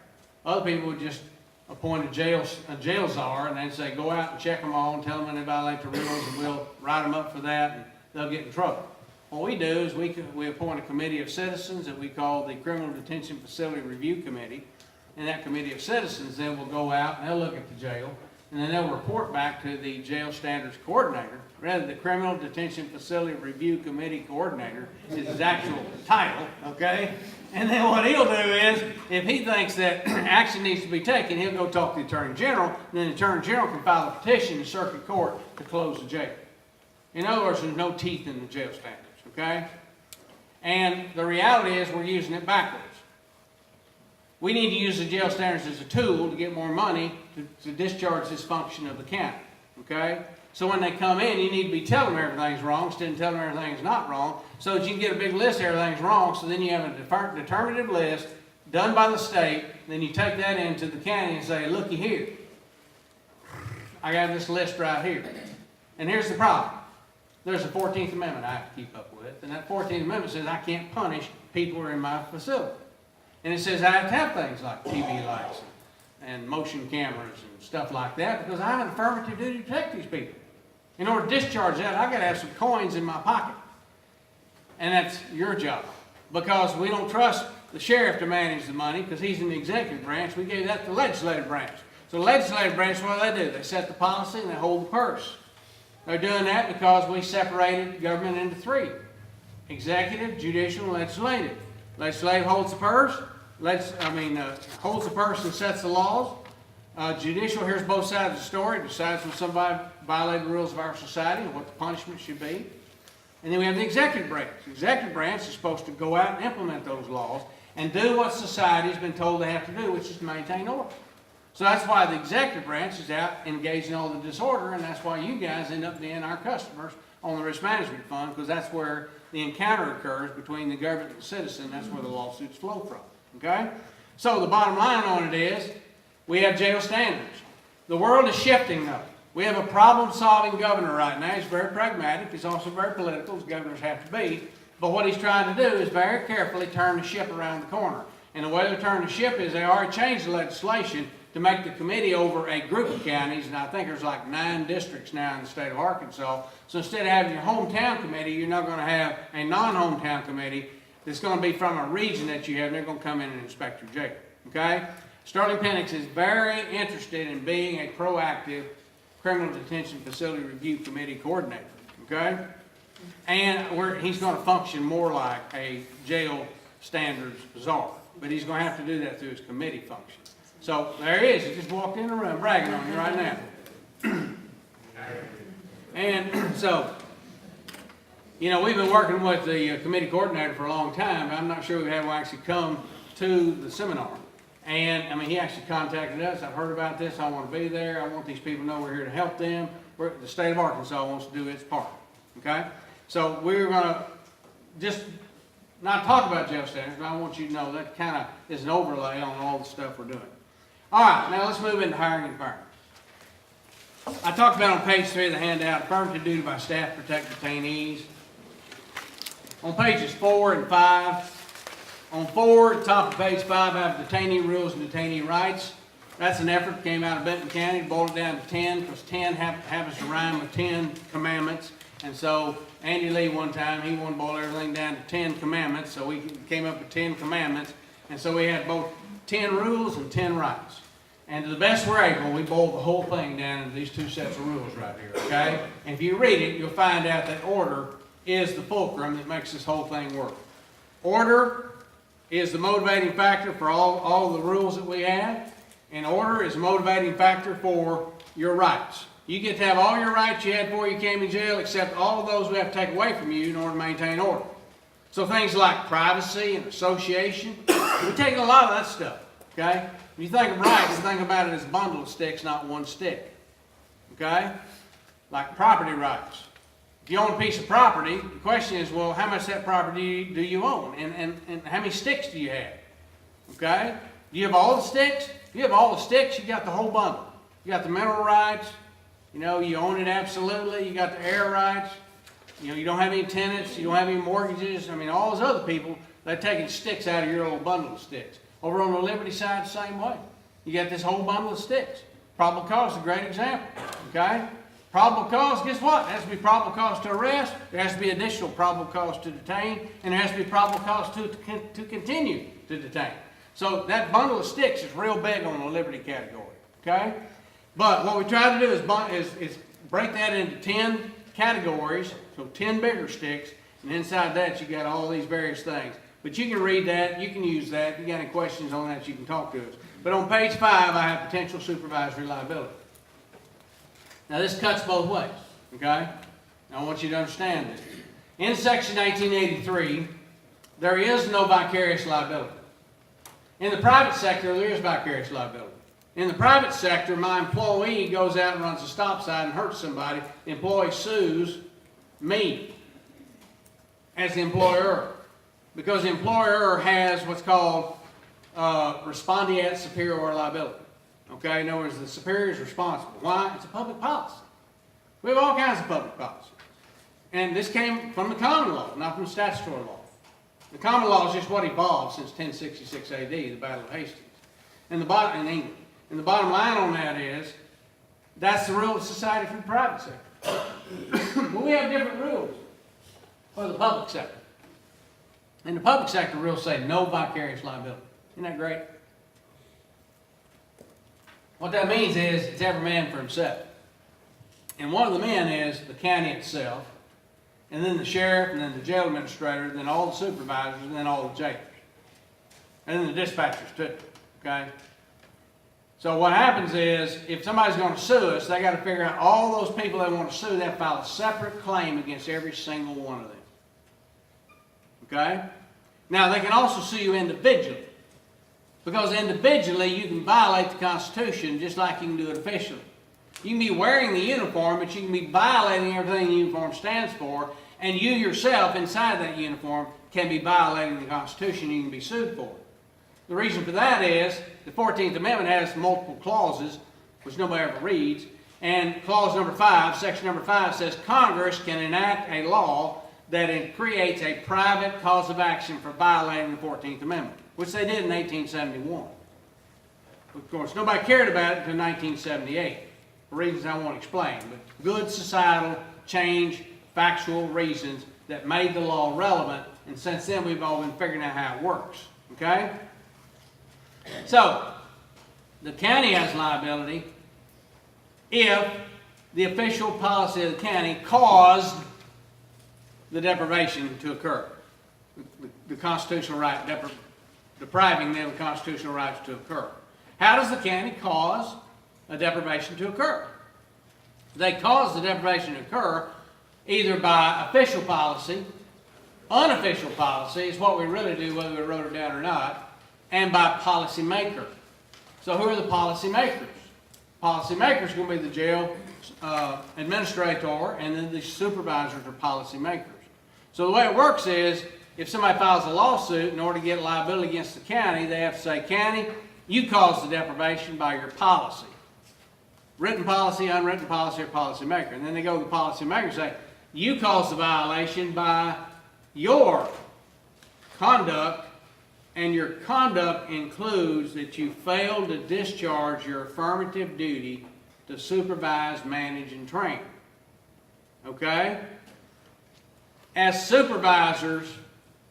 Other people would just appoint a jail czar, and they'd say, go out and check them all and tell them when they violate the rules, and we'll write them up for that, and they'll get in trouble. What we do is we appoint a committee of citizens that we call the Criminal Detention Facility Review Committee, and that committee of citizens then will go out and they'll look at the jail, and then they'll report back to the jail standards coordinator. Rather, the Criminal Detention Facility Review Committee Coordinator is his actual title, okay? And then what he'll do is, if he thinks that action needs to be taken, he'll go talk to the Attorney General, and then the Attorney General can file a petition in circuit court to close the jail. In other words, there's no teeth in the jail standards, okay? And the reality is we're using it backwards. We need to use the jail standards as a tool to get more money to discharge this function of the county, okay? So when they come in, you need to be telling them everything's wrong instead of telling them everything's not wrong, so that you can get a big list of everything's wrong, so then you have a determinative list done by the state, then you take that into the county and say, looky here, I got this list right here. And here's the problem. There's a 14th Amendment I have to keep up with, and that 14th Amendment says I can't punish people who are in my facility. And it says I have to have things like TV lights and motion cameras and stuff like that because I have an affirmative duty to protect these people. In order to discharge that, I've got to have some coins in my pocket. And that's your job because we don't trust the sheriff to manage the money because he's in the executive branch. We gave that to the legislative branch. So the legislative branch, what do? They set the policy and they hold the purse. They're doing that because we separated government into three: executive, judicial, and legislative. Legislative holds the purse. Holds the purse and sets the laws. Judicial hears both sides of the story, decides when somebody violated the rules of our society and what the punishment should be. And then we have the executive branch. The executive branch is supposed to go out and implement those laws and do what society has been told they have to do, which is to maintain order. So that's why the executive branch is out engaged in all the disorder, and that's why you guys end up being our customers on the risk management fund, because that's where the encounter occurs between the government and the citizen. That's where the lawsuits flow from. Okay? So the bottom line on it is we have jail standards. The world is shifting though. We have a problem-solving governor right now. He's very pragmatic. He's also very political, as governors have to be. But what he's trying to do is very carefully turn the ship around the corner. And the way they turn the ship is they already changed the legislation to make the committee over a group of counties, and I think there's like 9 districts now in the state of Arkansas. So instead of having your hometown committee, you're now going to have a non-hometown committee that's going to be from a region that you have, and they're going to come in and inspect your jail. Okay? Sterling Penix is very interested in being a proactive criminal detention facility review committee coordinator. Okay? And he's going to function more like a jail standards czar, but he's going to have to do that through his committee function. So there he is. He just walked in the room bragging on you right now. And so, we've been working with the committee coordinator for a long time, but I'm not sure we have actually come to the seminar. And, he actually contacted us. I've heard about this. I want to be there. I want these people to know we're here to help them. The state of Arkansas wants to do its part. Okay? So we're going to just not talk about jail standards, but I want you to know that kind of is an overlay on all the stuff we're doing. All right, now let's move into hiring and firing. I talked about on page 3 of the handout, affirmative duty by staff to protect detainees. On pages 4 and 5, on 4, at the top of page 5, I have detainee rules and detainee rights. That's an effort that came out of Benton County, boiled it down to 10, because 10 happens to rhyme with 10 commandments. And so Andy Lee one time, he wanted to boil everything down to 10 commandments, so we came up with 10 commandments. And so we had both 10 rules and 10 rights. And to the best we're able, we boiled the whole thing down into these 2 sets of rules right here, okay? And if you read it, you'll find out that order is the fulcrum that makes this whole thing work. Order is the motivating factor for all of the rules that we have, and order is a motivating factor for your rights. You get to have all your rights you had before you came in jail, except all of those we have to take away from you in order to maintain order. So things like privacy and association, we take a lot of that stuff, okay? When you think of rights, think about it as a bundle of sticks, not one stick, okay? Like property rights. If you own a piece of property, the question is, well, how much of that property do you own? And how many sticks do you have, okay? Do you have all the sticks? If you have all the sticks, you got the whole bundle. You got the mineral rights, you own it absolutely. You got the air rights. You don't have any tenants. You don't have any mortgages. All those other people, they're taking sticks out of your little bundle of sticks. Over on the liberty side, the same way. You got this whole bundle of sticks. Probable cause is a great example, okay? Probable cause, guess what? There has to be probable cause to arrest. There has to be additional probable cause to detain. And there has to be probable cause to continue to detain. So that bundle of sticks is real big on the liberty category, okay? But what we try to do is break that into 10 categories, so 10 bigger sticks, and inside that you got all these various things. But you can read that, you can use that. If you got any questions on that, you can talk to us. But on page 5, I have potential supervisory liability. Now this cuts both ways, okay? Now I want you to understand this. In section 1983, there is no vicarious liability. In the private sector, there is vicarious liability. In the private sector, my employee goes out and runs a stop sign and hurts somebody. The employee sues me as the employer, because the employer has what's called respondeat superior liability. Okay, in other words, the superior is responsible. Why? It's a public policy. We have all kinds of public policy. And this came from the common law, not from statutory law. The common law is just what evolved since 1066 AD, the Battle of Hastings, in England. And the bottom line on that is, that's the rule of society for the private sector. But we have different rules for the public sector. In the public sector, we'll say no vicarious liability. Isn't that great? What that means is it's every man for himself. And one of the men is the county itself, and then the sheriff, and then the jail administrator, then all the supervisors, and then all the jailers. And then the dispatchers too, okay? So what happens is, if somebody's going to sue us, they got to figure out all those people they want to sue, they have to file a separate claim against every single one of them. Okay? Now, they can also sue you individually. Because individually, you can violate the Constitution just like you can do it officially. You can be wearing the uniform, but you can be violating everything the uniform stands for, and you yourself, inside that uniform, can be violating the Constitution you can be sued for. The reason for that is the 14th Amendment has multiple clauses, which nobody ever reads, and clause number 5, section number 5 says Congress can enact a law that creates a private cause of action for violating the 14th Amendment, which they did in 1871. Of course, nobody cared about it until 1978, for reasons I won't explain, but good societal change, factual reasons that made the law relevant, and since then we've all been figuring out how it works, okay? So, the county has liability if the official policy of the county caused the deprivation to occur. The constitutional right, depriving them of constitutional rights to occur. How does the county cause a deprivation to occur? They cause the deprivation to occur either by official policy, unofficial policy is what we really do whether we wrote it down or not, and by policy maker. So who are the policy makers? Policy makers are going to be the jail administrator, and then the supervisors are policy makers. So the way it works is, if somebody files a lawsuit in order to get liability against the county, they have to say, county, you caused the deprivation by your policy. Written policy, unwritten policy, or policy maker. And then they go to the policy maker and say, you caused the violation by your conduct, and your conduct includes that you failed to discharge your affirmative duty to supervise, manage, and train. Okay? As supervisors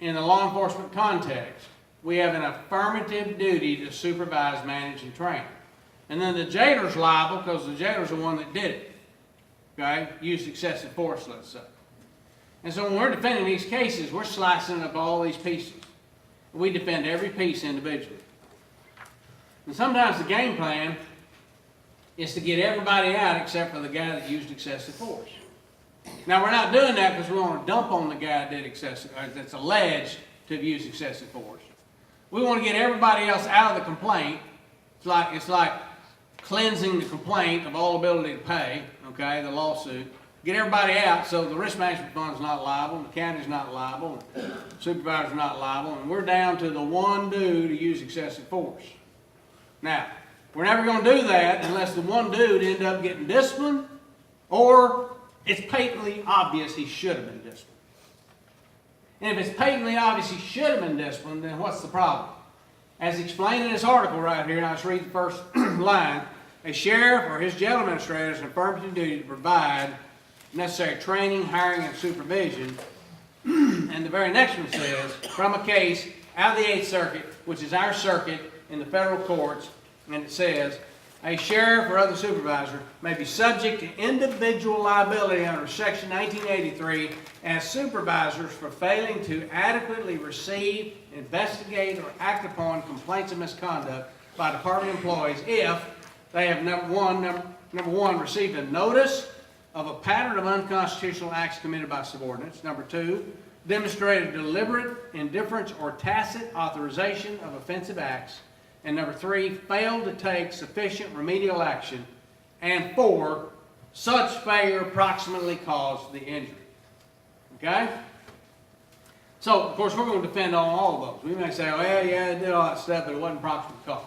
in the law enforcement context, we have an affirmative duty to supervise, manage, and train. And then the jailer's liable because the jailer's the one that did it. Okay? Used excessive force, let's say. And so when we're defending these cases, we're slicing up all these pieces. We defend every piece individually. And sometimes the game plan is to get everybody out except for the guy that used excessive force. Now, we're not doing that because we want to dump on the guy that did excessive, that's alleged to have used excessive force. We want to get everybody else out of the complaint. It's like cleansing the complaint of all ability to pay, okay, the lawsuit. Get everybody out so the risk management fund's not liable, the county's not liable, the supervisor's not liable, and we're down to the one dude who used excessive force. Now, we're never going to do that unless the one dude ends up getting disciplined or it's patently obvious he should have been disciplined. And if it's patently obvious he should have been disciplined, then what's the problem? As explained in this article right here, and I'll just read the first line, a sheriff or his jail administrator has an affirmative duty to provide necessary training, hiring, and supervision. And the very next one says, from a case out of the 8th Circuit, which is our circuit in the federal courts, and it says, a sheriff or other supervisor may be subject to individual liability under Section 1983 as supervisors for failing to adequately receive, investigate, or act upon complaints of misconduct by department employees if they have, number one, received a notice of a pattern of unconstitutional acts committed by subordinates. Number 2, demonstrated deliberate indifference or tacit authorization of offensive acts. And number 3, failed to take sufficient remedial action. And 4, such failure approximately caused the injury. Okay? So, of course, we're going to defend on all of those. We may say, well, yeah, it did all that stuff, but it wasn't proximate cause.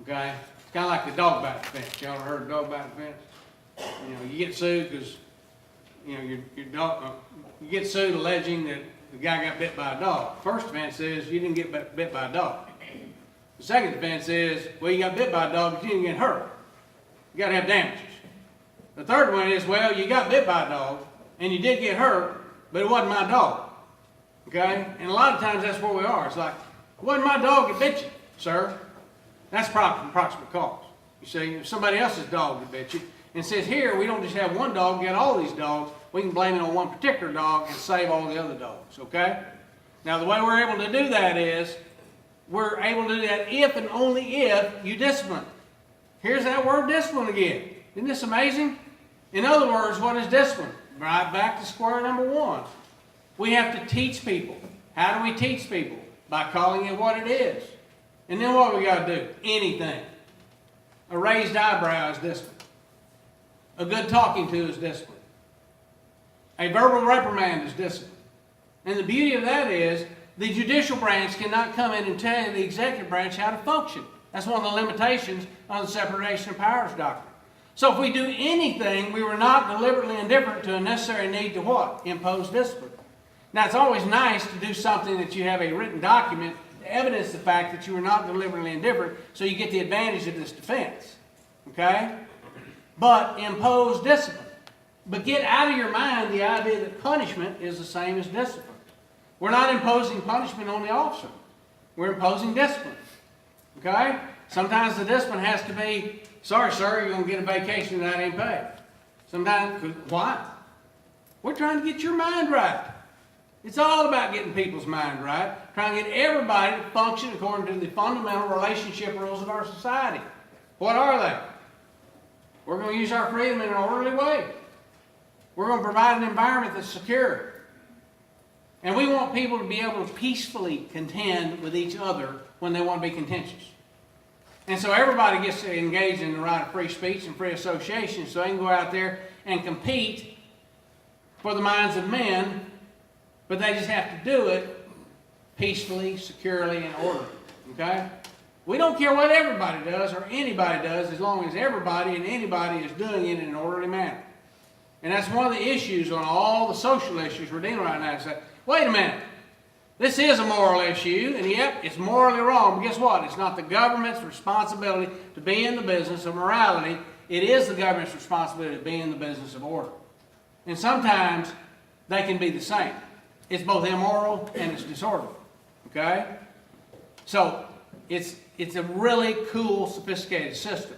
Okay? It's kind of like the dog bite defense. Y'all ever heard of dog bite defense? You know, you get sued because, you know, your dog, you get sued alleging that the guy got bit by a dog. First defense is you didn't get bit by a dog. The second defense is, well, you got bit by a dog, but you didn't get hurt. You got to have damages. The third one is, well, you got bit by a dog, and you did get hurt, but it wasn't my dog. Okay? And a lot of times that's where we are. It's like, it wasn't my dog that bit you, sir. That's proximate cause. You see, if somebody else's dog that bit you, and it says here, we don't just have one dog, we got all these dogs. We can blame it on one particular dog and save all the other dogs, okay? Now, the way we're able to do that is, we're able to do that if and only if you discipline. Here's that word discipline again. Isn't this amazing? In other words, what is discipline? Right back to square number one. We have to teach people. How do we teach people? By calling it what it is. And then what we got to do? Anything. A raised eyebrow is discipline. A good talking to is discipline. A verbal reprimand is discipline. And the beauty of that is, the judicial branch cannot come in and tell the executive branch how to function. That's one of the limitations on the separation of powers doctrine. So if we do anything, we were not deliberately indifferent to a necessary need to what? Impose discipline. Now, it's always nice to do something that you have a written document to evidence the fact that you were not deliberately indifferent, so you get the advantage of this defense. Okay? But impose discipline. But get out of your mind the idea that punishment is the same as discipline. We're not imposing punishment on the officer. We're imposing discipline. Okay? Sometimes the discipline has to be, sorry, sir, you're going to get a vacation that ain't paid. Sometimes, why? We're trying to get your mind right. It's all about getting people's mind right, trying to get everybody to function according to the fundamental relationship rules of our society. What are they? We're going to use our freedom in an orderly way. We're going to provide an environment that's secure. And we want people to be able to peacefully contend with each other when they want to be contentious. And so everybody gets to engage in the right of free speech and free association, so they can go out there and compete for the minds of men, but they just have to do it peacefully, securely, and orderly. Okay? We don't care what everybody does or anybody does, as long as everybody and anybody is doing it in an orderly manner. And that's one of the issues on all the social issues we're dealing right now. Is that, wait a minute, this is a moral issue, and yep, it's morally wrong. But guess what? It's not the government's responsibility to be in the business of morality. It is the government's responsibility to be in the business of order. And sometimes they can be the same. It's both immoral and it's disorderly. Okay? So it's a really cool, sophisticated system.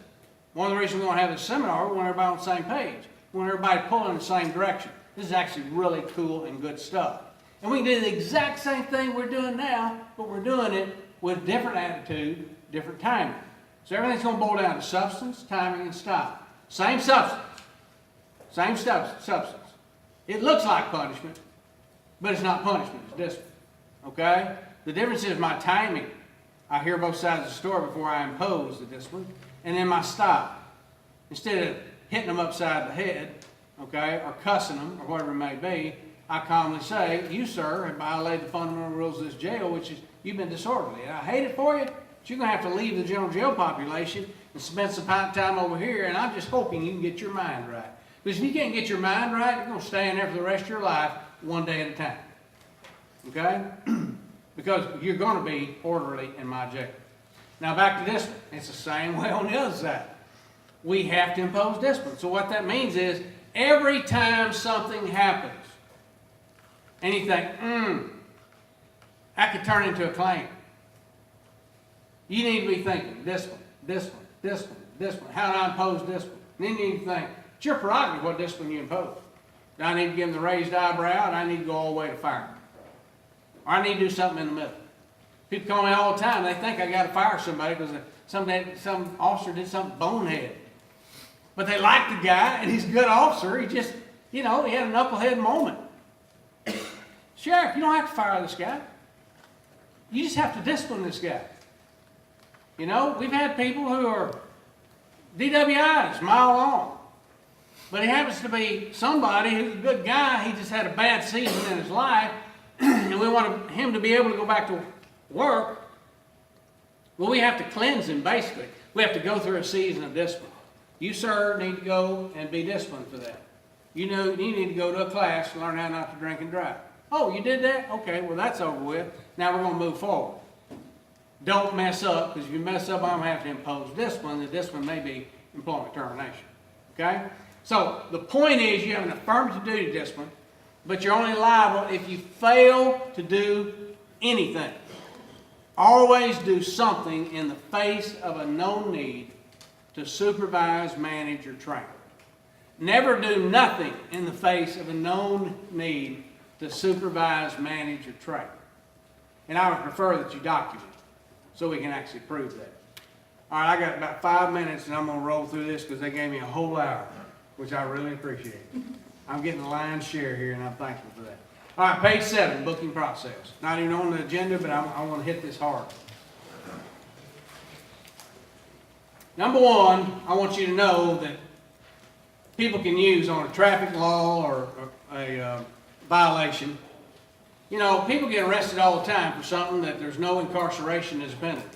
One of the reasons we want to have this seminar, we want everybody on the same page. We want everybody pulling in the same direction. This is actually really cool and good stuff. And we can do the exact same thing we're doing now, but we're doing it with different attitude, different timing. So everything's going to boil down to substance, timing, and style. Same substance. Same substance. It looks like punishment, but it's not punishment, it's discipline. Okay? The difference is my timing. I hear both sides of the story before I impose the discipline. And then my style. Instead of hitting them upside the head, okay, or cussing them, or whatever it may be, I calmly say, you, sir, have violated the fundamental rules of this jail, which is you've been disorderly. And I hate it for you, but you're going to have to leave the general jail population and spend some time over here, and I'm just hoping you can get your mind right. Because if you can't get your mind right, you're going to stay in there for the rest of your life, one day at a time. Okay? Because you're going to be orderly in my jail. Now back to discipline. It's the same way on the other side. We have to impose discipline. So what that means is, every time something happens, and you think, that could turn into a claim. You need to be thinking, discipline, discipline, discipline, discipline. How do I impose discipline? And then you need to think, it's your prerogative what discipline you impose. Do I need to give them the raised eyebrow, and I need to go all the way to firing? Or I need to do something in the middle. People call me all the time, they think I got to fire somebody because some officer did something bonehead. But they like the guy, and he's a good officer. He just, he had a knucklehead moment. Sheriff, you don't have to fire this guy. You just have to discipline this guy. We've had people who are DWIs, mile long. But he happens to be somebody who's a good guy. He just had a bad season in his life, and we want him to be able to go back to work. Well, we have to cleanse him, basically. We have to go through a season of discipline. You, sir, need to go and be disciplined for that. You need to go to a class to learn how not to drink and drive. Oh, you did that? Okay, well, that's over with. Now we're going to move forward. Don't mess up, because if you mess up, I'm going to have to impose discipline. The discipline may be employment termination. Okay? So the point is, you have an affirmative duty discipline, but you're only liable if you fail to do anything. Always do something in the face of a known need to supervise, manage, or train. Never do nothing in the face of a known need to supervise, manage, or train. And I would prefer that you document so we can actually prove that. All right, I got about 5 minutes and I'm going to roll through this because they gave me a whole hour, which I really appreciate. I'm getting the lion's share here and I'm thankful for that. All right, page 7, booking process. Not even on the agenda, but I want to hit this hard. Number one, I want you to know that people can use on a traffic law or a violation. You know, people get arrested all the time for something that there's no incarceration as a penalty.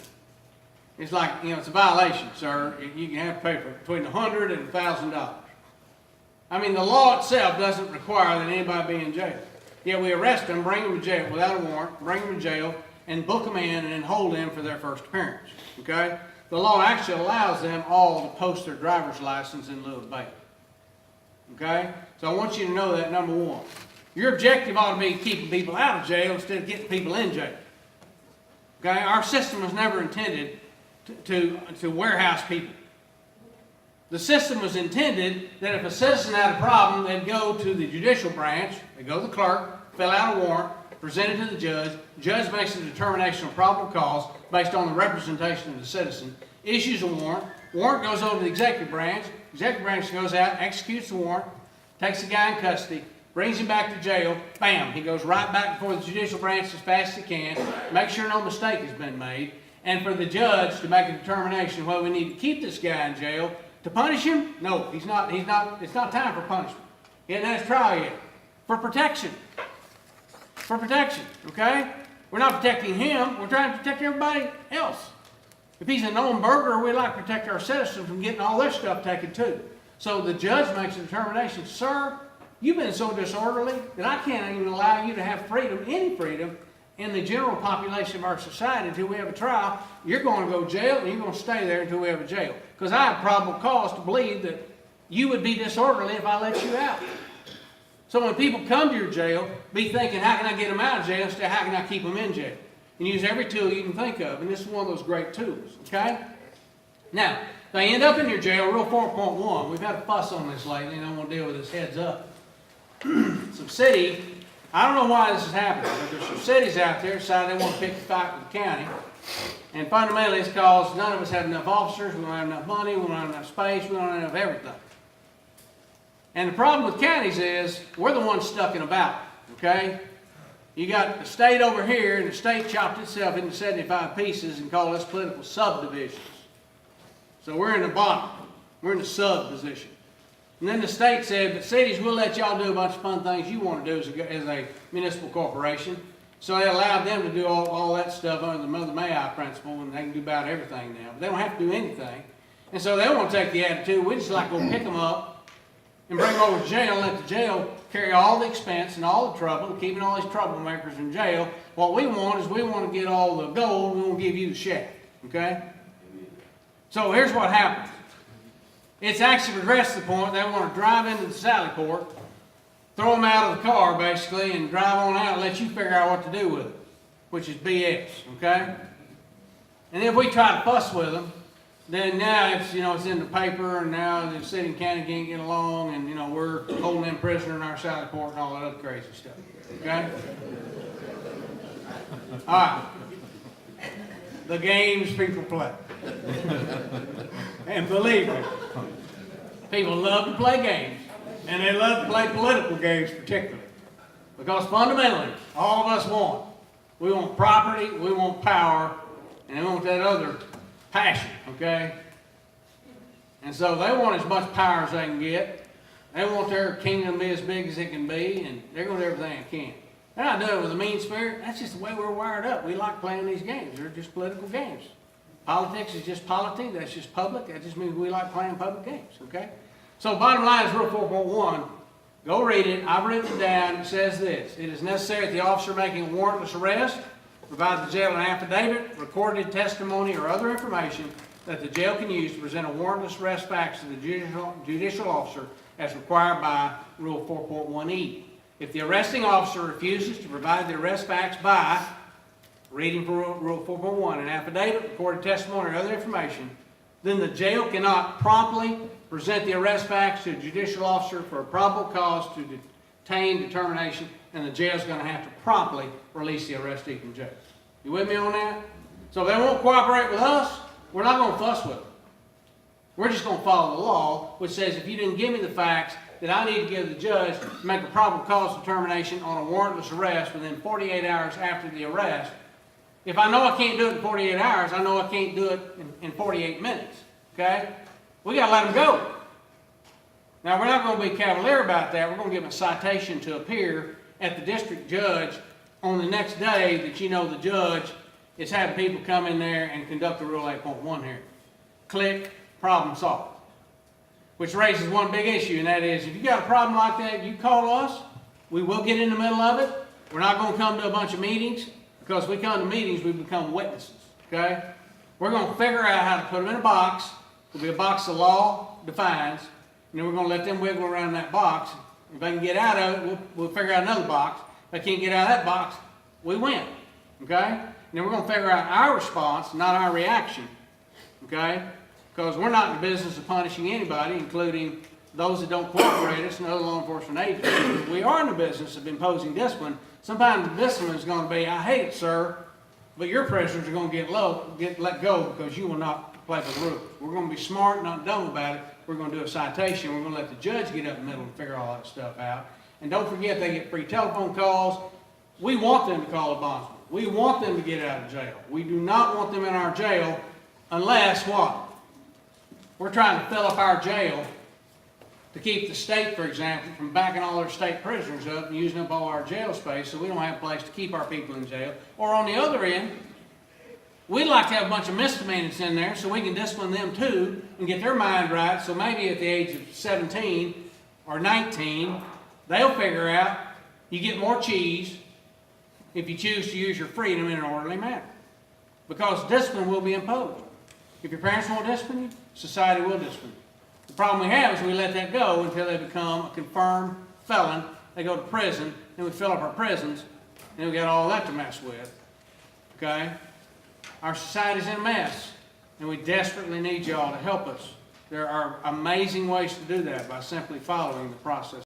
It's like, you know, it's a violation, sir. You can have to pay for between $100 and $1,000. I mean, the law itself doesn't require that anybody be in jail. Yet we arrest them, bring them to jail without a warrant, bring them to jail, and book them in and then hold them for their first appearance. Okay? The law actually allows them all to post their driver's license in lieu of bail. Okay? So I want you to know that, number one. Your objective ought to be keeping people out of jail instead of getting people in jail. Okay? Our system was never intended to warehouse people. The system was intended that if a citizen had a problem, they'd go to the judicial branch, they'd go to the clerk, fill out a warrant, present it to the judge makes a determination of probable cause based on the representation of the citizen, issues a warrant goes over to the executive branch goes out, executes the warrant, takes the guy in custody, brings him back to jail, bam, he goes right back before the judicial branch as fast as he can, make sure no mistake has been made, and for the judge to make a determination whether we need to keep this guy in jail. To punish him? No, it's not time for punishment. He hasn't had his trial yet. For protection. For protection, okay? We're not protecting him, we're trying to protect everybody else. If he's a known burglar, we like to protect our citizens from getting all their stuff taken too. So the judge makes a determination, sir, you've been so disorderly that I can't even allow you to have freedom, any freedom, in the general population of our society until we have a trial. You're going to go to jail and you're going to stay there until we have a jail. Because I have probable cause to believe that you would be disorderly if I let you out. So when people come to your jail, be thinking, how can I get them out of jail instead of how can I keep them in jail? And use every tool you can think of. And this is one of those great tools. Okay? Now, they end up in your jail, Rule 4.1. We've had a fuss on this lately and I want to deal with this heads up. Some city, I don't know why this is happening, but there's some cities out there decided they want to pick a fight with the county. And fundamentally it's because none of us have enough officers, we don't have enough money, we don't have enough space, we don't have enough everything. And the problem with counties is we're the ones stuck in a battle, okay? You got the state over here, and the state chopped itself into 75 pieces and called us political subdivisions. So we're in the bottom. We're in the sub position. And then the state said, but cities, we'll let y'all do a bunch of fun things you want to do as a municipal corporation. So they allowed them to do all that stuff under the Mother May I principle, and they can do about everything now. But they don't have to do anything. And so they want to take the attitude, we just like go pick them up and bring them over to jail and let the jail carry all the expense and all the trouble, keeping all these troublemakers in jail. What we want is we want to get all the gold, we want to give you the shaft. Okay? So here's what happens. It's actually progressed to the point they want to drive into the Sally Port, throw them out of the car basically, and drive on out and let you figure out what to do with it, which is BS, okay? And if we try to fuss with them, then now it's, you know, it's in the paper, and now the city and county can't get along, and, you know, we're holding them prisoner in our Sally Port and all that other crazy stuff, okay? All right. The games people play. And believe me, people love to play games, and they love to play political games particularly. Because fundamentally, all of us we want property, we want power, and we want that other passion, okay? And so they want as much power as they can get. They want their kingdom to be as big as it can be, and they're going to do everything they can. They're not doing it with a mean spirit. That's just the way we're wired up. We like playing these games. They're just political games. Politics is just politics. That's just public. That just means we like playing public games, okay? So bottom line is Rule 4.1. Go read it. I've written it down. It says this. It is necessary that the officer making a warrantless arrest provide the jail an affidavit, recorded testimony, or other information that the jail can use to present a warrantless arrest facts to the judicial officer as required by Rule 4.1e. If the arresting officer refuses to provide the arrest facts by reading Rule 4.1, an affidavit, recorded testimony, or other information, then the jail cannot promptly present the arrest facts to a judicial officer for a probable cause to detain determination, and the jail's going to have to promptly release the arrestee from jail. You with me on that? So if they won't cooperate with us, we're not going to fuss with them. We're just going to follow the law, which says if you didn't give me the facts that I need to give the judge to make a probable cause determination on a warrantless arrest within 48 hours after the arrest, if I know I can't do it in 48 hours, I know I can't do it in 48 minutes. Okay? We got to let them go. Now, we're not going to be cavalier about that. We're going to give them a citation to appear at the district judge on the next day that you know the judge is having people come in there and conduct the Rule 8.1 hearing. Click, problem solved. Which raises one big issue, and that is, if you got a problem like that, you call us. We will get in the middle of it. We're not going to come to a bunch of meetings, because if we come to meetings, we become witnesses. Okay? We're going to figure out how to put them in a box. It'll be a box the law defines, and then we're going to let them wiggle around that box. If they can get out of it, we'll figure out another box. If they can't get out of that box, we win. Okay? And then we're going to figure out our response, not our reaction. Okay? Because we're not in the business of punishing anybody, including those that don't cooperate us and other law enforcement agencies. We are in the business of imposing discipline. Sometimes the discipline is going to be, I hate it, sir, but your prisoners are going to get let go because you will not play by the rules. We're going to be smart, not dumb about it. We're going to do a citation. We're going to let the judge get up in the middle and figure all that stuff out. And don't forget, they get free telephone calls. We want them to call a bondsman. We want them to get out of jail. We do not want them in our jail unless what? We're trying to fill up our jail to keep the state, for example, from backing all their state prisoners up and using up all our jail space so we don't have a place to keep our people in jail. Or on the other end, we'd like to have a bunch of misdemeanors in there so we can discipline them too and get their mind right, so maybe at the age of 17 or 19, they'll figure out you get more cheese if you choose to use your freedom in an orderly manner. Because discipline will be imposed. If your parents won't discipline you, society will discipline you. The problem we have is we let that go until they become a confirmed felon. They go to prison, then we fill up our prisons, and then we got all that to mess with. Okay? Our society's in a mess, and we desperately need y'all to help us. There are amazing ways to do that by simply following the process.